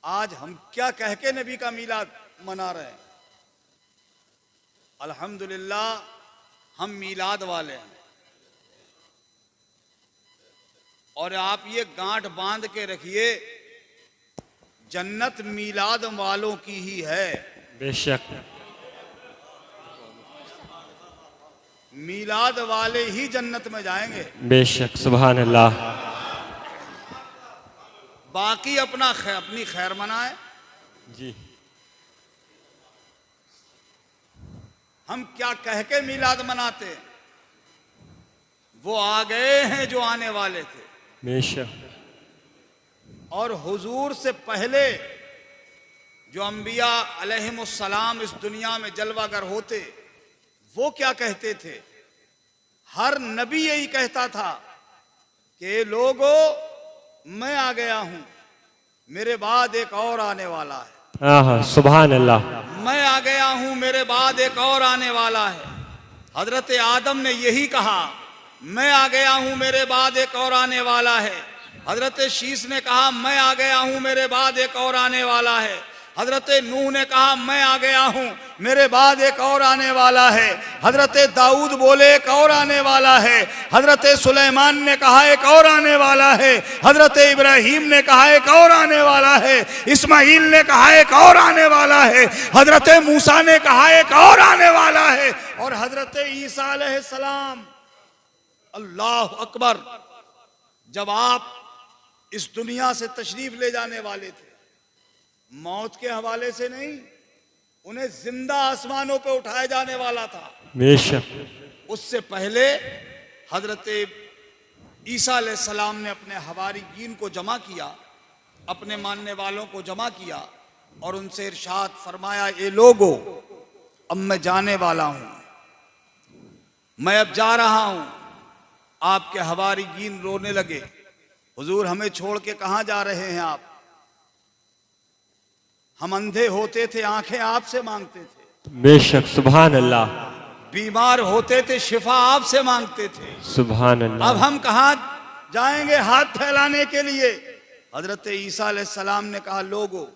आज हम क्या कह के नबी का मीलाद मना रहे हैं? अल्हम्दुलिल्लाह हम मीलाद वाले हैं। और आप ये गांठ बांध के रखिए, जन्नत मीलाद वालों की ही है। बेशक मीलाद वाले ही जन्नत में जाएंगे। बेशक सुभान अल्लाह। बाकी अपनी खैर मनाए। जी हम क्या कह के मीलाद मनाते? वो आ गए हैं जो आने वाले थे। बेशक और हुजूर से पहले जो अंबिया अलैहिमुस्सलाम इस दुनिया में जलवागर होते, वो क्या कहते थे? हर नबी यही कहता था कि लोगों, मैं आ गया हूं, मेरे बाद एक और आने वाला है। हाँ सुभान अल्लाह। मैं आ गया हूं, मेरे बाद एक और आने वाला है। हजरत आदम ने यही कहा, मैं आ गया हूं, मेरे बाद एक और आने वाला है। हजरत शीश ने कहा, मैं आ गया हूं, मेरे बाद एक और आने वाला है। हजरत नूह ने कहा, मैं आ गया हूं, मेरे बाद एक और आने वाला है। हजरत दाऊद बोले, एक और आने वाला है। हजरत सुलेमान ने कहा, एक और आने वाला है। हजरत इब्राहिम ने कहा, एक और आने वाला है। इस्माइल ने कहा, एक और आने वाला है। हजरत मूसा ने कहा, एक और आने वाला है। और हजरत ईसा अलैहिस्सलाम, अल्लाह अकबर, जब आप इस दुनिया से तशरीफ ले जाने वाले थे, मौत के हवाले से नहीं, उन्हें जिंदा आसमानों पे उठाया जाने वाला था। बेशक उससे पहले हजरत ईसा अलैहिस्सलाम ने अपने हवारीगीन को जमा किया, अपने मानने वालों को जमा किया और उनसे इरशाद फरमाया, ये लोगो, अब मैं जाने वाला हूं, मैं अब जा रहा हूं। आपके हवारीगीन रोने लगे, हुजूर हमें छोड़ के कहां जा रहे हैं आप? हम अंधे होते थे, आंखें आपसे मांगते थे। बेशक सुभान अल्लाह। बीमार होते थे, शिफा आपसे मांगते थे। सुभान अल्लाह। अब हम कहां जाएंगे हाथ फैलाने के लिए? हजरत ईसा अलैहिस्सलाम ने कहा, लोगो,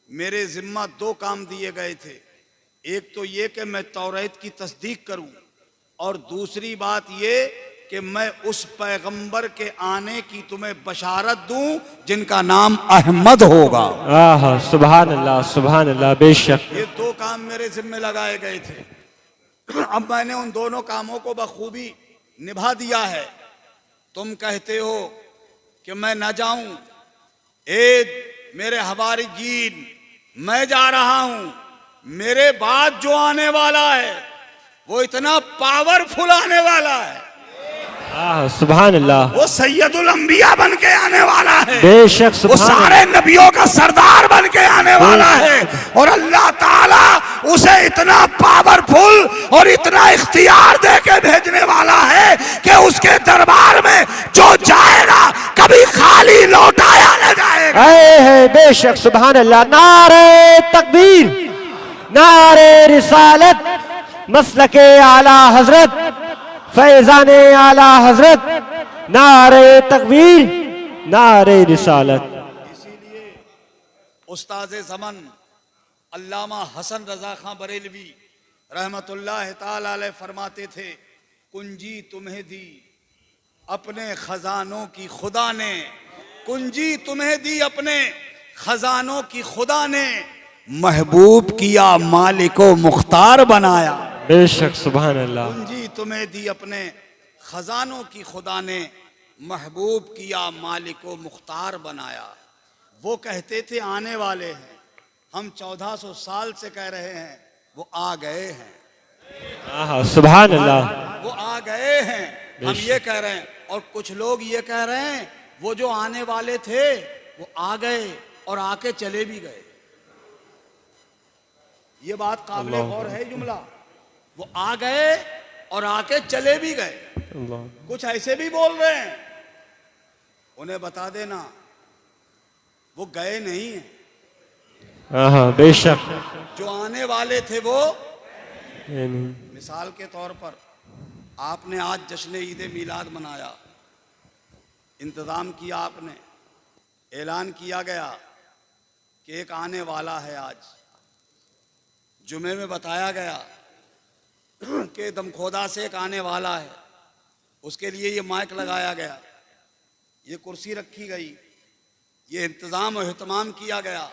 मेरे जिम्मा दो काम दिए गए थे। एक तो ये कि मैं तौरात की तस्दीक करूं, और दूसरी बात ये कि मैं उस पैगंबर के आने की तुम्हें बशारत दूं जिनका नाम अहमद होगा। सुभान अल्लाह सुभान अल्लाह। बेशक ये दो काम मेरे जिम्मे लगाए गए थे। अब मैंने उन दोनों कामों को बखूबी निभा दिया है। तुम कहते हो कि मैं न जाऊं, ए मेरे हवारीगीन, मैं जा रहा हूं, मेरे बाद जो आने वाला है वो इतना पावरफुल आने वाला है। सुभान अल्लाह। वो सैयदुल अंबिया बन के आने वाला है। बेशक वो सुभान सारे नबियों का सरदार बन के आने वाला है। और अल्लाह ताला उसे इतना पावरफुल और इतना इख्तियार दे के भेजने वाला है कि उसके दरबार में जो जाएगा कभी खाली लौटाया न जाएगा। है बेशक सुभान अल्लाह। नारे तकबीर, नारे रिसालत, मसलके आला हजरत, फैजाने आला हजरत, नारे तकबीर, नारे रिसालत। इसीलिए उस्ताद ज़मन अल्लामा हसन रजा खां बरेलवी रहमतुल्लाह ताला अलैह फरमाते थे, कुंजी तुम्हें दी अपने खजानों की खुदा ने, कुंजी तुम्हें दी अपने खजानों की खुदा ने, महबूब किया मालिको मुख्तार बनाया। बेशक सुभान अल्लाह। कुंजी तुम्हें दी अपने खजानों की खुदा ने, महबूब किया मालिको मुख्तार बनाया। वो कहते थे आने वाले हैं, हम 1400 साल से कह रहे हैं वो आ गए हैं। सुभान अल्लाह। वो आ गए हैं, हम ये कह रहे हैं। और कुछ लोग ये कह रहे हैं वो जो आने वाले थे वो आ गए और आके चले भी गए। ये बात काबिल गौर है जुमला। वो आ गए और आके चले भी गए। कुछ ऐसे भी बोल रहे हैं, उन्हें बता देना वो गए नहीं है। बेशक जो आने वाले थे वो, मिसाल के तौर पर आपने आज जश्न ईद मिलाद मनाया, इंतजाम किया आपने, ऐलान किया गया कि एक आने वाला है। आज जुमे में बताया गया कि दमखोदा से एक आने वाला है, उसके लिए ये माइक लगाया गया, ये कुर्सी रखी गई, ये इंतज़ाम और एहतमाम किया गया।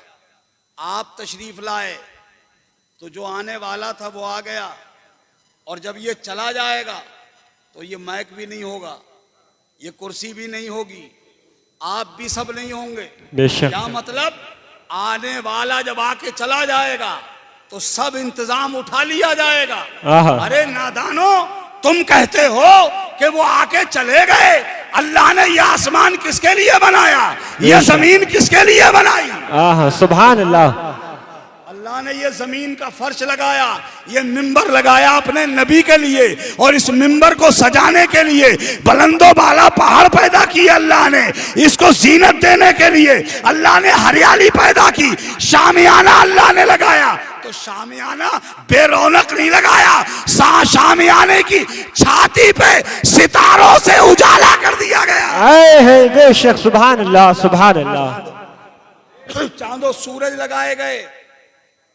आप तशरीफ़ लाए तो जो आने वाला था वो आ गया, और जब ये चला जाएगा तो ये माइक भी नहीं होगा, ये कुर्सी भी नहीं होगी, आप भी सब नहीं होंगे। बेशक। क्या मतलब? आने वाला जब आके चला जाएगा तो सब इंतजाम उठा लिया जाएगा। आहा। अरे नादानो, तुम कहते हो कि वो आके चले गए। अल्लाह ने ये आसमान किसके लिए बनाया, ये जमीन किसके लिए बनाई? आहा, सुभान अल्लाह। अल्लाह ने ये जमीन का फर्श लगाया, ये मिंबर लगाया अपने नबी के लिए, और इस मिंबर को सजाने के लिए बुलंदो बाला पहाड़ पैदा किए अल्लाह ने। इसको जीनत देने के लिए अल्लाह ने हरियाली पैदा की। शामियाना अल्लाह ने लगाया, तो शामियाना बेरौनक नहीं लगाया, शामियाने की छाती पे सितारों से उजाला कर दिया गया। है बेशक, सुभान अल्लाह, सुभान अल्लाह। चांदो सूरज लगाए गए,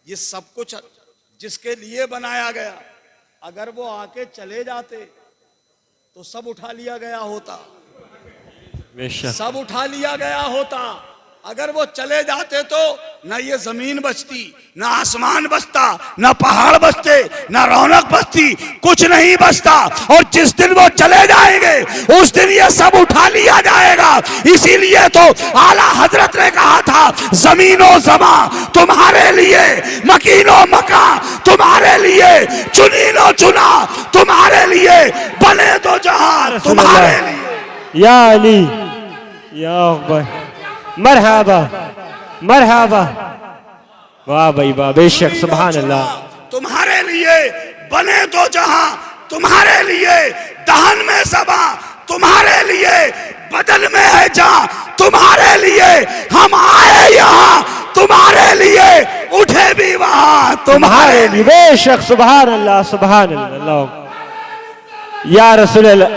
ये सब कुछ जिसके लिए बनाया गया। अगर वो आके चले जाते तो सब उठा लिया गया होता, बेशक। सब उठा लिया गया होता। अगर वो चले जाते तो न ये जमीन बचती, न आसमान बचता, न पहाड़ बचते, न रौनक बचती, कुछ नहीं बचता। और जिस दिन वो चले जाएंगे उस दिन ये सब उठा लिया जाएगा। इसीलिए तो आला हजरत ने कहा था, जमीनो जमा तुम्हारे लिए, मकीनो मका तुम्हारे लिए, चुनीनो चुना तुम्हारे लिए, बने तो जहां तुम्हारे लिए। या अली, या अकबर, मरहबा मरहबा। वाह भाई वाह, बेशक, सुभान अल्लाह। तुम्हारे लिए बने तो जहां तुम्हारे लिए, दहन में सबा तुम्हारे लिए, बदन में है जहां तुम्हारे लिए, हम आए यहाँ तुम्हारे लिए, उठे भी वहां तुम्हारे लिए। बेशक, सुभान अल्लाह, सुभान अल्लाह। या रसूल अल्लाह,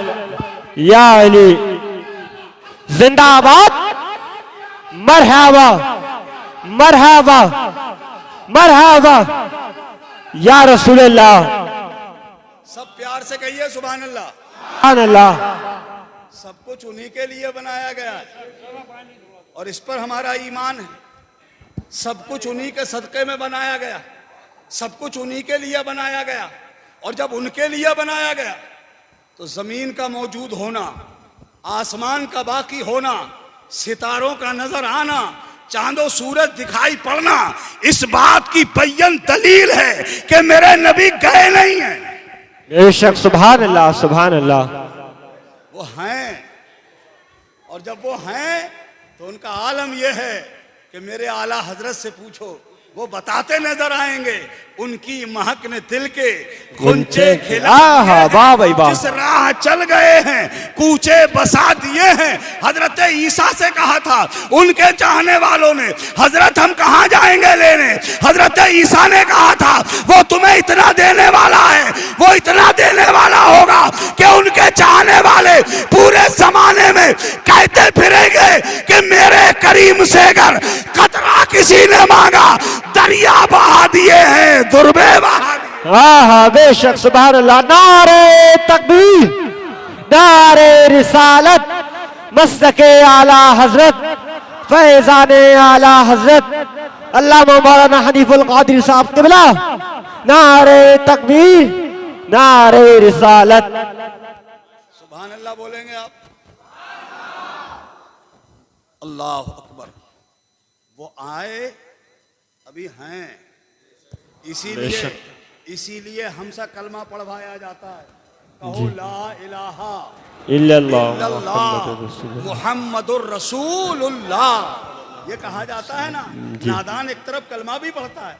या अली, जिंदाबाद, मरहबा मरहबा मरहबा, या रसूल अल्लाह। सब प्यार से कहिए सुभान अल्लाह। सुभान अल्लाह। सब कुछ उन्हीं के लिए बनाया गया है, और इस पर हमारा ईमान है। सब कुछ उन्हीं के सदक़े में बनाया गया, सब कुछ उन्हीं के लिए बनाया गया। और जब उनके लिए बनाया गया तो जमीन का मौजूद होना, आसमान का बाकी होना, सितारों का नजर आना, चांदो सूरज दिखाई पड़ना, इस बात की बय्यन दलील है कि मेरे नबी गए नहीं हैं। बेशक, सुभान अल्लाह, सुभान अल्लाह। वो हैं, और जब वो हैं तो उनका आलम यह है कि मेरे आला हजरत से पूछो, वो बताते नजर आएंगे। उनकी महक ने दिल के गुंचे खिला, वाह भाई वाह। जिस राह चल गए हैं कूचे बसा दिए हैं। हजरत ईसा से कहा था उनके चाहने वालों ने, हजरत हम कहाँ जाएंगे लेने? हजरत ईसा ने कहा था वो तुम्हें इतना देने वाला है, वो इतना देने वाला होगा कि उनके चाहने वाले पूरे जमाने में कहते फिरेंगे कि मेरे करीम से अगर कतरा किसी ने मांगा, दरिया बहा दिए हैं, दुर्बे बहा दिए। हाँ, बेशक, सुभान अल्लाह। नारे तकबीर, नारे रिसालत, मसलके आला हजरत, फैजाने आला हजरत अल्लामा मौलाना हनीफुल कादिर साहब क़िबला। नारे तकबीर, नारे रिसालत। सुभान अल्लाह बोलेंगे आप? अल्लाह अकबर। वो आए, अभी हैं, इसीलिए हमसे कलमा पढ़वाया जाता है। कहो ला इलाहा इल्लल्लाह मुहम्मदुर रसूलुल्लाह, ये कहा जाता है ना। नादान एक तरफ कलमा भी पढ़ता है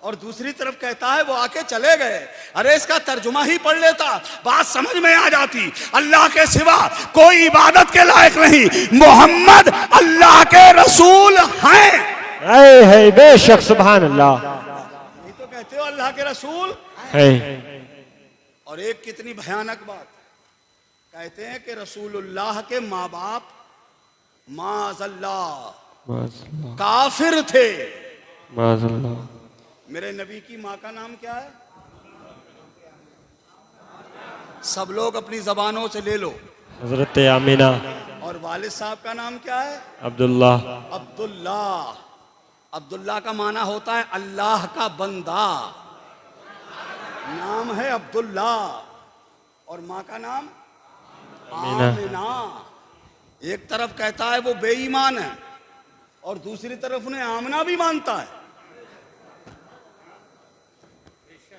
और दूसरी तरफ कहता है वो आके चले गए। अरे इसका तर्जुमा ही पढ़ लेता, बात समझ में आ जाती। अल्लाह के सिवा कोई इबादत के लायक नहीं, मोहम्मद अल्लाह के रसूल हैं। है, बेशक, सुभान अल्लाह। ये तो कहते हो अल्लाह के रसूल है। और एक कितनी भयानक बात, कहते हैं कि रसूलुल्लाह के माँ बाप माज़ल्लाह माज़ल्लाह, काफिर थे। माज़ल्लाह। मेरे नबी की माँ का नाम क्या है? सब लोग अपनी जबानों से ले लो। हजरत आमिना। और वालिद साहब का नाम क्या है? अब्दुल्ला। अब्दुल्ला। अब्दुल्ला का माना होता है अल्लाह का बंदा। नाम है अब्दुल्ला। और माँ का नाम आमिना। आमिना। एक तरफ कहता है वो बेईमान है और दूसरी तरफ उन्हें आमना भी मानता है।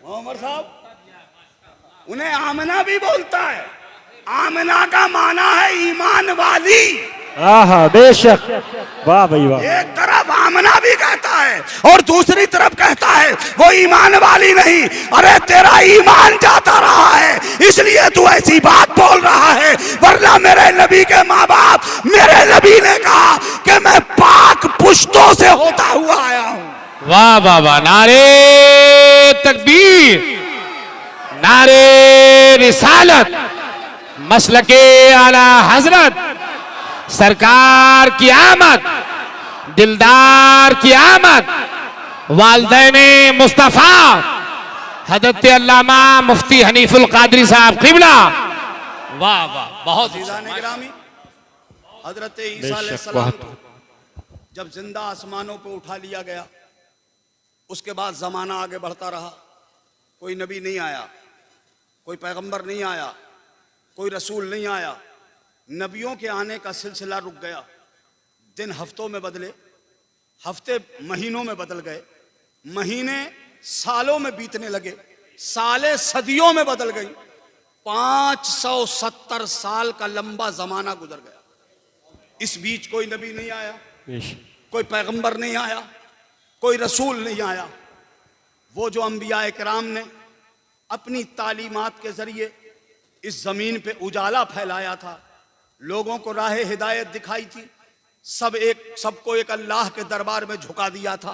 उमर साहब उन्हें आमना भी बोलता है। आमना का माना है ईमान वाली। आहा, बेशक, वाह भाई वाह। एक तरफ आमना भी कहता है और दूसरी तरफ कहता है वो ईमान वाली नहीं। अरे तेरा ईमान जाता रहा है इसलिए तू ऐसी बात बोल रहा है, वरना मेरे नबी के माँ बाप, मेरे नबी ने कहा कि मैं पाक पुश्तों से होता हुआ आया हूं। वाह वाह वाह, नारे तकबीर, नारे रिसालत, मसलके आला हजरत, सरकार की आमद, दिलदार की आमद, वालदैन मुस्तफा हजरत अल्लामा मुफ्ती हनीफुल कादरी साहब किबला। वाह वाह, बहुत निगरामी। हजरत ईसा बेशक, अलैहिस्सलाम बहुत। को जब जिंदा आसमानों पे उठा लिया गया, उसके बाद जमाना आगे बढ़ता रहा। कोई नबी नहीं आया, कोई पैगंबर नहीं आया, कोई रसूल नहीं आया। नबियों के आने का सिलसिला रुक गया। दिन हफ्तों में बदले, हफ्ते महीनों में बदल गए, महीने सालों में बीतने लगे, सालें सदियों में बदल गई। 570 साल का लंबा जमाना गुजर गया। इस बीच कोई नबी नहीं आया, बेशक। कोई पैगंबर नहीं आया, कोई रसूल नहीं आया। वो जो अंबिया किराम ने अपनी तालीमात के जरिए इस जमीन पे उजाला फैलाया था, लोगों को राह हिदायत दिखाई थी, सबको एक अल्लाह के दरबार में झुका दिया था,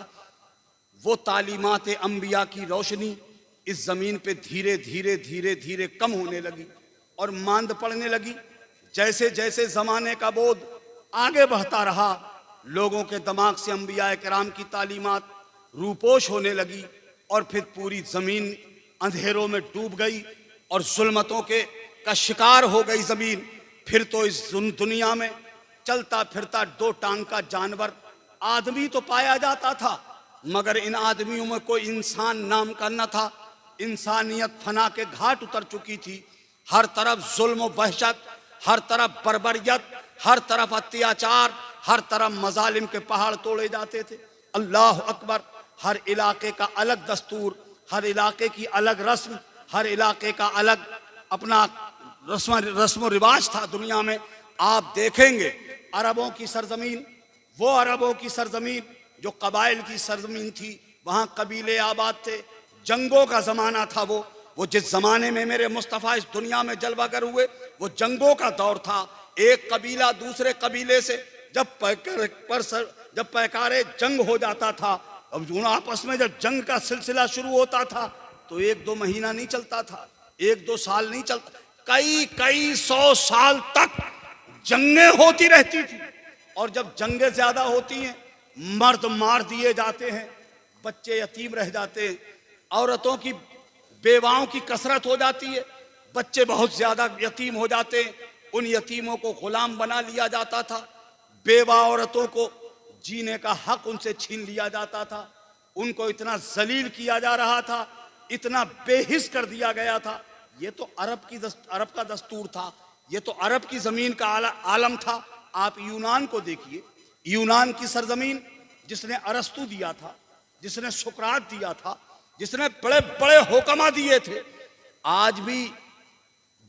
वो तालीमात अंबिया की रोशनी इस जमीन पे धीरे धीरे धीरे धीरे कम होने लगी और मांद पड़ने लगी। जैसे जैसे जमाने का बोध आगे बढ़ता रहा, लोगों के दिमाग से अंबिया किराम की तालीमात रूपोश होने लगी और फिर पूरी जमीन अंधेरों में डूब गई और जुल्मतों का शिकार हो गई जमीन। फिर तो इस दुनिया में चलता फिरता दो टांग का जानवर आदमी तो पाया जाता था, मगर इन आदमियों में कोई इंसान नाम का न था। इंसानियत फना के घाट उतर चुकी थी। हर तरफ जुल्म व वहशत, हर तरफ बर्बरियत, हर तरफ अत्याचार, हर तरफ मजालिम के पहाड़ तोड़े जाते थे। अल्लाह अकबर। हर इलाके का अलग दस्तूर, हर इलाके की अलग रस्म, हर इलाके का अलग अपना रस्म रिवाज था दुनिया में। आप देखेंगे अरबों की सरजमीन, वो अरबों की सरजमीन जो कबाइल की सरजमीन थी, वहाँ कबीले आबाद थे, जंगों का ज़माना था। वो जिस ज़माने में मेरे मुस्तफ़ा इस दुनिया में जलवागर हुए, वो जंगों का दौर था। एक कबीला दूसरे कबीले से जब पैकारे जंग हो जाता था, अब आपस में जब जंग का सिलसिला शुरू होता था तो 1-2 महीना नहीं चलता था, 1-2 साल नहीं चलता, कई 100 साल तक जंगें होती रहती थी। और जब जंगें ज्यादा होती हैं, मर्द मार दिए जाते हैं, बच्चे यतीम रह जाते हैं, औरतों की बेवाओं की कसरत हो जाती है, बच्चे बहुत ज्यादा यतीम हो जाते हैं। उन यतीमों को गुलाम बना लिया जाता था, बेवा औरतों को जीने का हक उनसे छीन लिया जाता था, उनको इतना जलील किया जा रहा था, इतना बेहिस कर दिया गया था। ये तो अरब का दस्तूर था, ये तो अरब की जमीन का आलम था। आप यूनान को देखिए, यूनान की सरजमीन जिसने अरस्तु दिया था, जिसने सुकरात दिया था, जिसने बड़े बड़े हुक्मा दिए थे, आज भी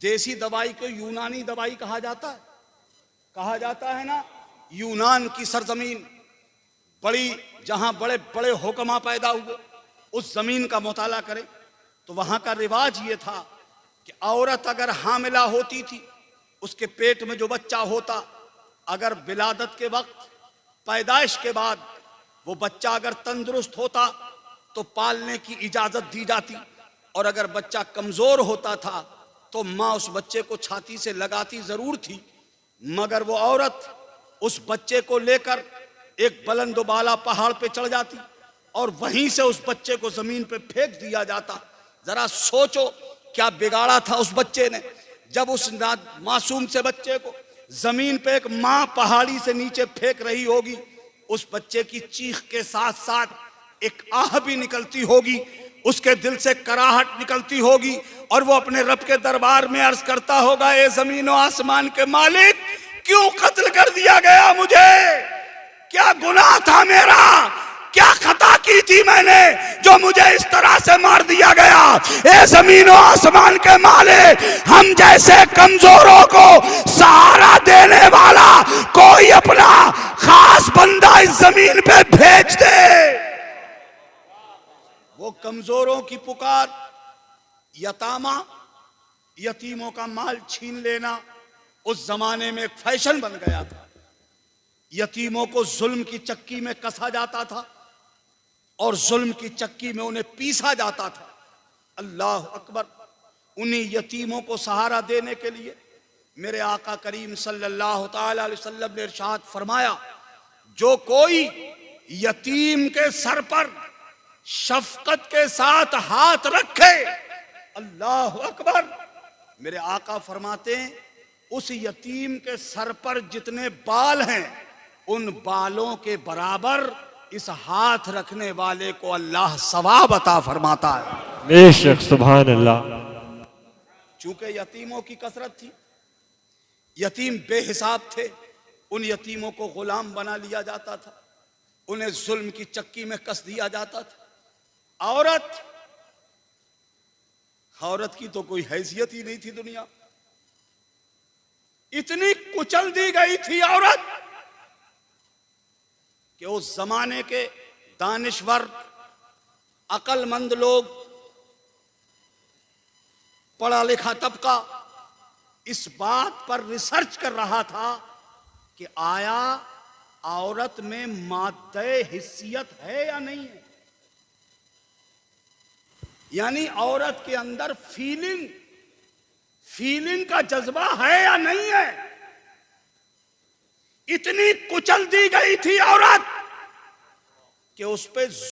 देसी दवाई को यूनानी दवाई कहा जाता है ना। यूनान की सरजमीन बड़ी, जहां बड़े बड़े हुक्मा पैदा हुए, उस जमीन का मुताला करें तो वहां का रिवाज ये था कि औरत अगर हामिला होती थी, उसके पेट में जो बच्चा होता, अगर विलादत के वक्त, पैदाइश के बाद वो बच्चा अगर तंदुरुस्त होता तो पालने की इजाजत दी जाती, और अगर बच्चा कमजोर होता था तो माँ उस बच्चे को छाती से लगाती जरूर थी, मगर वो औरत उस बच्चे को लेकर एक बुलंदबाला पहाड़ पे चढ़ जाती और वहीं से उस बच्चे को जमीन पे फेंक दिया जाता। जरा सोचो क्या बिगाड़ा था उस बच्चे ने, जब उस मासूम से बच्चे को जमीन पे एक मां पहाड़ी से नीचे फेंक रही होगी, उस बच्चे की चीख के साथ साथ एक आह भी निकलती होगी, उसके दिल से कराहट निकलती होगी और वो अपने रब के दरबार में अर्ज करता होगा, ए जमीन और आसमान के मालिक, क्यों कत्ल कर दिया गया मुझे? क्या गुनाह था मेरा? क्या खता की थी मैंने जो मुझे इस तरह से मार दिया गया? ए जमीन और आसमान के मालिक, हम जैसे कमजोरों को सहारा देने वाला कोई अपना खास बंदा इस जमीन पे भेज दे। वो कमजोरों की पुकार, यतामा, यतीमों का माल छीन लेना उस जमाने में एक फैशन बन गया था। यतीमों को जुल्म की चक्की में कसा जाता था और जुल्म की चक्की में उन्हें पीसा जाता था। अल्लाह अकबर। उन्हीं यतीमों को सहारा देने के लिए मेरे आका करीम सल्लल्लाहु ताला अलैहि वसल्लम ने इरशाद फरमाया, जो कोई यतीम के सर पर शफकत के साथ हाथ रखे, अल्लाह अकबर, मेरे आका फरमाते हैं उस यतीम के सर पर जितने बाल हैं उन बालों के बराबर इस हाथ रखने वाले को अल्लाह सवाब अता फरमाता है। बेशक, सुभान अल्लाह। चूंकि यतीमों की कसरत थी, यतीम बेहिसाब थे, उन यतीमों को गुलाम बना लिया जाता था, उन्हें जुल्म की चक्की में कस दिया जाता था। औरत की तो कोई हैसियत ही नहीं थी दुनिया, इतनी कुचल दी गई थी औरत कि उस जमाने के दानिश्वर, अक्लमंद लोग, पढ़ा लिखा तबका इस बात पर रिसर्च कर रहा था कि आया औरत में मादे हिस्सियत है या नहीं है, यानी औरत के अंदर फीलिंग का जज्बा है या नहीं है। इतनी कुचल दी गई थी औरत कि उस पे